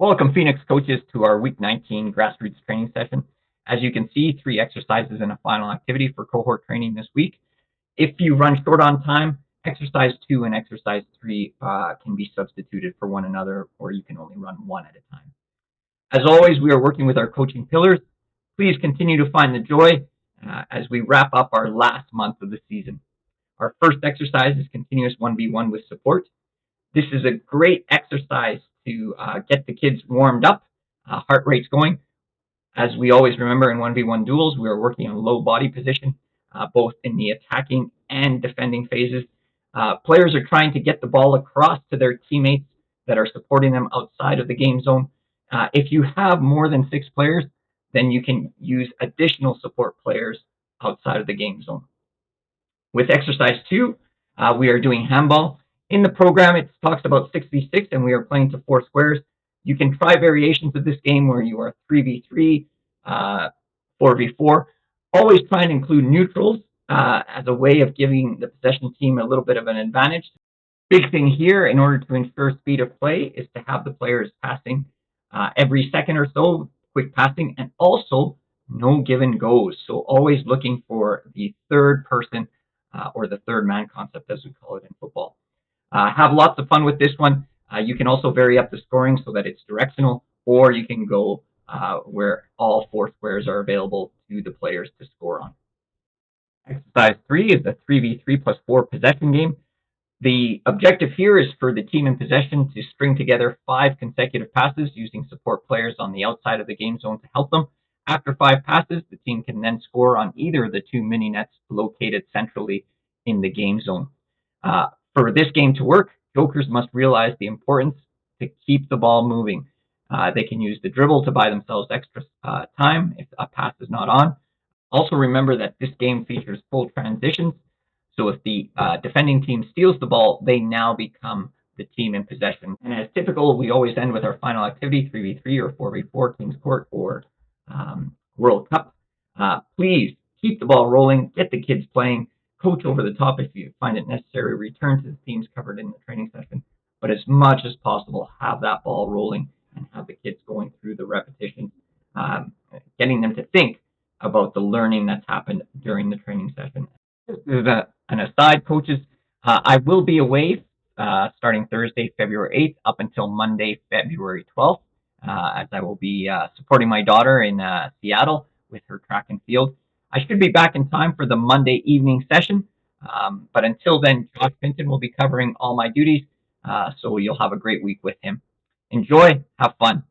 Welcome, Phoenix coaches, to our Week 19 Grassroots training session. As you can see, 3 exercises and a final activity for cohort training this week. If you run short on time, exercise 2 and exercise 3 can be substituted for one another, or you can only run one at a time. As always, we are working with our coaching pillars. Please continue to find the joy as we wrap up our last month of the season. Our first exercise is continuous 1v1 with support. This is a great exercise to get the kids warmed up, heart rates going. As we always remember in 1v1 duels, we are working on low body position, both in the attacking and defending phases. Players are trying to get the ball across to their teammates that are supporting them outside of the game zone. If you have more than 6 players, then you can use additional support players outside of the game zone. With exercise 2, we are doing handball. In the program, it talks about 6v6, and we are playing to 4 squares. You can try variations of this game where you are 3v3, 4v4. Always try and include neutrals as a way of giving the possession team a little bit of an advantage. Big thing here, in order to ensure speed of play, is to have the players passing every second or so, quick passing, and also no give and goes. So always looking for the third person or the third man concept, as we call it in football. Have lots of fun with this one. You can also vary up the scoring so that it's directional, or you can go where all 4 squares are available to the players to score on. Exercise 3 is the 3v3 plus 4 possession game. The objective here is for the team in possession to string together 5 consecutive passes using support players on the outside of the game zone to help them. After 5 passes, the team can then score on either of the 2 mini nets located centrally in the game zone. For this game to work, jokers must realize the importance to keep the ball moving. They can use the dribble to buy themselves extra time if a pass is not on. Also remember that this game features full transitions, so if the defending team steals the ball, they now become the team in possession. And as typical, we always end with our final activity, 3v3 or 4v4, King's Court or World Cup. Please keep the ball rolling, get the kids playing, coach over the top if you find it necessary, return to the themes covered in the training session. But as much as possible, have that ball rolling and have the kids going through the repetitions, getting them to think about the learning that's happened during the training session. Just as an aside, coaches, I will be away starting Thursday, February 8th, up until Monday, February 12th, as I will be supporting my daughter in Seattle with her track and field. I should be back in time for the Monday evening session, but until then, Josh Pinton will be covering all my duties, so you'll have a great week with him. Enjoy, have fun.